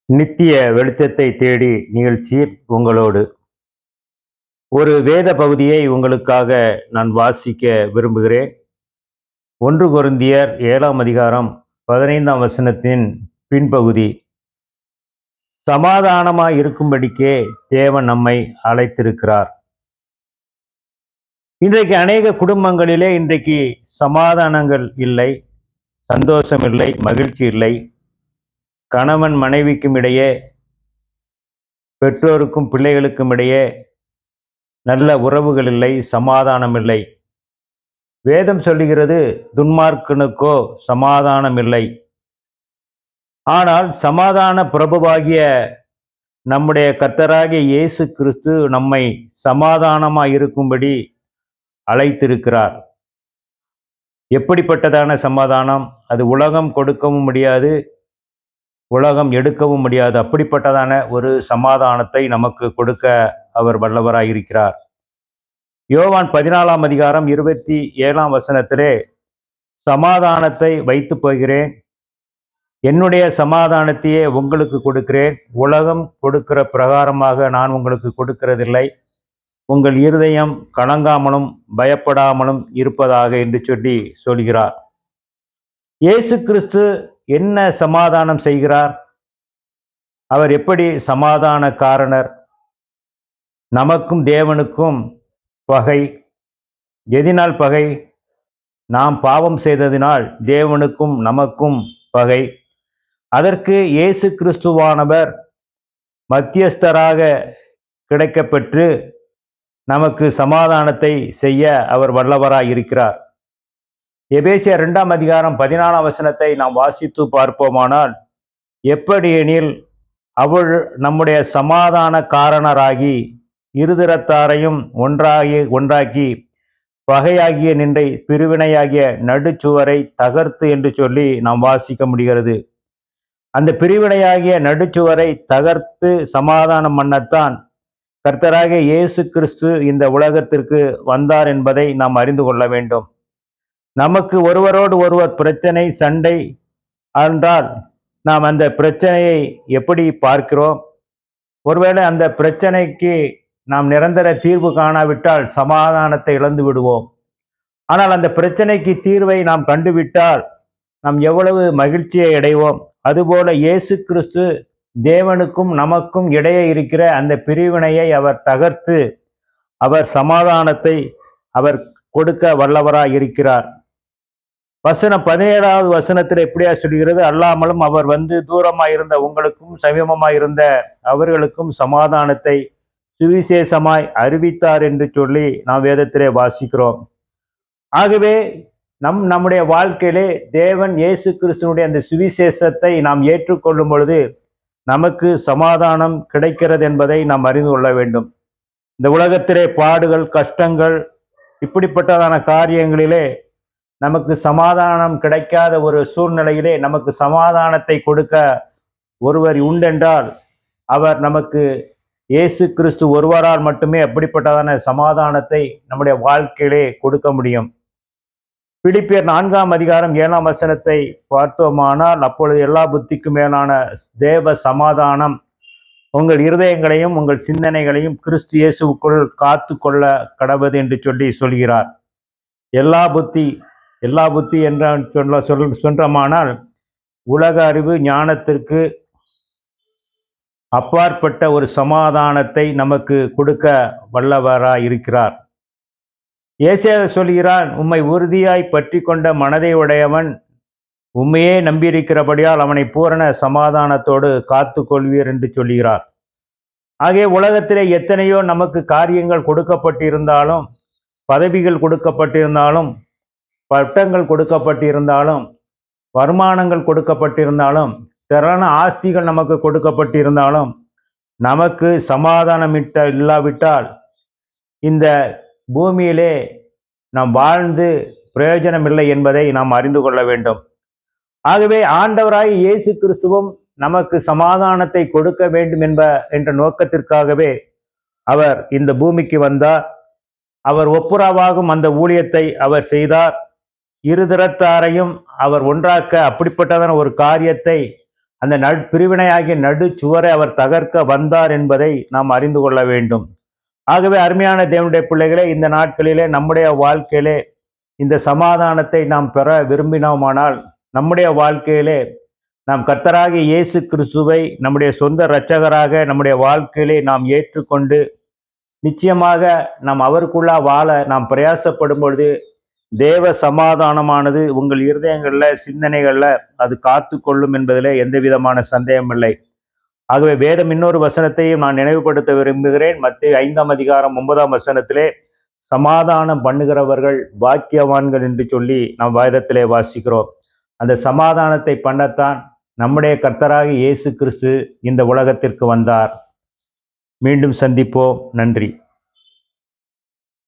நித்திய வெளிச்சத்தை தேடி நிகழ்ச்சியில் உங்களோடு ஒரு வேத பகுதியை உங்களுக்காக நான் வாசிக்க விரும்புகிறேன். 1 கொரிந்தியர் 7ஆம் அதிகாரம் 15ஆம் வசனத்தின் பின்பகுதி. சமாதானமாய் இருக்கும்படிக்கே தேவன் நம்மை அழைத்திருக்கிறார். இன்றைக்கு அநேக குடும்பங்களிலே இன்றைக்கு சமாதானங்கள் இல்லை, சந்தோஷம் இல்லை, மகிழ்ச்சி இல்லை. கணவன் மனைவிக்கும் இடையே, பெற்றோருக்கும் பிள்ளைகளுக்கும் இடையே நல்ல உறவுகள் இல்லை, சமாதானம் இல்லை. வேதம் சொல்லுகிறது, துன்மார்க்கனுக்கோ சமாதானம் இல்லை. ஆனால் சமாதான பிரபுவாகிய நம்முடைய கர்த்தராகிய இயேசு கிறிஸ்து நம்மை சமாதானமாய் இருக்கும்படி அழைத்திருக்கிறார். எப்படிப்பட்டதான சமாதானம்? அது உலகம் கொடுக்கவும் முடியாது, உலகம் எடுக்கவும் முடியாது. அப்படிப்பட்டதான ஒரு சமாதானத்தை நமக்கு கொடுக்க அவர் வல்லவராய் இருக்கிறார். யோவான் 14ஆம் அதிகாரம் 27ஆம் வசனத்திலே, சமாதானத்தை வைத்து போகிறேன், என்னுடைய சமாதானத்தையே உங்களுக்கு கொடுக்கிறேன், உலகம் கொடுக்கிற பிரகாரமாக நான் உங்களுக்கு கொடுக்கிறதில்லை, உங்கள் இருதயம் கலங்காமலும் பயப்படாமலும் இருப்பதாக என்று சொல்கிறார். இயேசு கிறிஸ்து என்ன சமாதானம் செய்கிறார்? அவர் எப்படி சமாதான காரணர்? நமக்கும் தேவனுக்கும் பகை. எதினால் பகை? நாம் பாவம் செய்ததினால் தேவனுக்கும் நமக்கும் பகை. அதற்கு இயேசு கிறிஸ்துவானவர் மத்தியஸ்தராக கிடைக்கப்பெற்று நமக்கு சமாதானத்தை செய்ய அவர் வல்லவராய் இருக்கிறார். எபேசியர் 2ஆம் அதிகாரம் 14ஆம் வசனத்தை நாம் வாசித்து பார்ப்போமானால், எப்படி எனில் அவள் நம்முடைய சமாதான காரணராகி இருதரத்தாரையும் ஒன்றாக்கி பகையாகிய நின்றை பிரிவினையாகிய நடுச்சுவரை தகர்த்து என்று சொல்லி நாம் வாசிக்க முடிகிறது. அந்த பிரிவினையாகிய நடுச்சுவரை தகர்த்து சமாதானம் பண்ணத்தான் கர்த்தராகிய இயேசு கிறிஸ்து இந்த உலகத்திற்கு வந்தார் என்பதை நாம் அறிந்து கொள்ள வேண்டும். நமக்கு ஒருவரோடு ஒருவர் பிரச்சனை, சண்டை என்றால் நாம் அந்த பிரச்சனையை எப்படி பார்க்கிறோம்? ஒருவேளை அந்த பிரச்சனைக்கு நாம் நிரந்தர தீர்வு காணாவிட்டால் சமாதானத்தை இழந்து விடுவோம். ஆனால் அந்த பிரச்சனைக்கு தீர்வை நாம் கண்டுவிட்டால் நாம் எவ்வளவு மகிழ்ச்சியை அடைவோம். அதுபோல இயேசு கிறிஸ்து தேவனுக்கும் நமக்கும் இடையே இருக்கிற அந்த பிரிவினையை அவர் தகர்த்து அவர் சமாதானத்தை அவர் கொடுக்க வல்லவராய் இருக்கிறார். வசனம் 17ஆவது வசனத்தில் எப்படியா சொல்கிறது? அல்லாமலும் அவர் வந்து தூரமாயிருந்த உங்களுக்கும் சமீபமாயிருந்த அவர்களுக்கும் சமாதானத்தை சுவிசேஷமாய் அறிவித்தார் என்று சொல்லி நாம் வேதத்திலே வாசிக்கிறோம். ஆகவே நம்முடைய வாழ்க்கையிலே தேவன் இயேசு கிறிஸ்துவனுடைய அந்த சுவிசேஷத்தை நாம் ஏற்றுக்கொள்ளும் பொழுது நமக்கு சமாதானம் கிடைக்கிறது என்பதை நாம் அறிந்து கொள்ள வேண்டும். இந்த உலகத்திலே பாடுகள், கஷ்டங்கள், இப்படிப்பட்டதான காரியங்களிலே நமக்கு சமாதானம் கிடைக்காத ஒரு சூழ்நிலையிலே நமக்கு சமாதானத்தை கொடுக்க ஒருவர் உண்டென்றால் அவர் நமக்கு இயேசு கிறிஸ்து ஒருவரால் மட்டுமே அப்படிப்பட்டதான சமாதானத்தை நம்முடைய வாழ்க்கையிலே கொடுக்க முடியும். பிலிப்பியர் 4ஆம் அதிகாரம் 7ஆம் வசனத்தை பார்த்தோமானால், அப்பொழுது எல்லா புத்திக்கும் மேலான தேவ சமாதானம் உங்கள் இருதயங்களையும் உங்கள் சிந்தனைகளையும் கிறிஸ்து இயேசுவுக்குள் காத்து கொள்ள கடவுது என்று சொல்கிறார். எல்லா புத்தி என்ற சொல்றமானால் உலக அறிவு ஞானத்திற்கு அப்பாற்பட்ட ஒரு சமாதானத்தை நமக்கு கொடுக்க வல்லவராய் இருக்கிறார். ஏசாயா சொல்கிறான், உம்மை உறுதியாய் பற்றி கொண்ட மனதை உடையவன் உண்மையே நம்பியிருக்கிறபடியால் அவனை பூரண சமாதானத்தோடு காத்து கொள்வீர் என்று சொல்கிறார். ஆகிய உலகத்திலே எத்தனையோ நமக்கு காரியங்கள் கொடுக்கப்பட்டிருந்தாலும், பதவிகள் கொடுக்கப்பட்டிருந்தாலும், பட்டங்கள் கொடுக்கப்பட்டிருந்தாலும், வருமானங்கள் கொடுக்கப்பட்டிருந்தாலும், திரளான ஆஸ்திகள் நமக்கு கொடுக்கப்பட்டிருந்தாலும், நமக்கு சமாதானம் இல்லாவிட்டால் இந்த பூமியிலே நாம் வாழ்ந்து பிரயோஜனம் இல்லை என்பதை நாம் அறிந்து கொள்ள வேண்டும். ஆகவே ஆண்டவராய் இயேசு கிறிஸ்துவும் நமக்கு சமாதானத்தை கொடுக்க வேண்டும் என்ற நோக்கத்திற்காகவே அவர் இந்த பூமிக்கு வந்தார். அவர் ஒப்புரவாகும் அந்த ஊழியத்தை அவர் செய்தார். இருதரத்தாரையும் அவர் ஒன்றாக்க அப்படிப்பட்டதான ஒரு காரியத்தை அந்த பிரிவினையாகிய நடுச்சுவரை அவர் தகர்க்க வந்தார் என்பதை நாம் அறிந்து கொள்ள வேண்டும். ஆகவே அருமையான தேவனுடைய பிள்ளைகளே, இந்த நாட்களிலே நம்முடைய வாழ்க்கையிலே இந்த சமாதானத்தை நாம் பெற விரும்பினோமானால், நம்முடைய வாழ்க்கையிலே நாம் கர்த்தராகிய இயேசு கிறிஸ்துவை நம்முடைய சொந்த இரட்சகராக நம்முடைய வாழ்க்கையிலே நாம் ஏற்றுக்கொண்டு நிச்சயமாக நாம் அவருக்குள்ளா வாழ நாம் பிரயாசப்படும் பொழுது தேவ சமாதானமானது உங்கள் இருதயங்கள்ல, சிந்தனைகள்ல அது காத்து கொள்ளும் என்பதில் எந்த விதமான சந்தேகம் இல்லை. ஆகவே வேதம் இன்னொரு வசனத்தையும் நான் நினைவுபடுத்த விரும்புகிறேன். மத்தேயு 5:9 சமாதானம் பண்ணுகிறவர்கள் பாக்கியவான்கள் என்று சொல்லி நாம் வேதத்திலே வாசிக்கிறோம். அந்த சமாதானத்தை பண்ணத்தான் நம்முடைய கர்த்தராகிய இயேசு கிறிஸ்து இந்த உலகத்திற்கு வந்தார். மீண்டும் சந்திப்போம். நன்றி.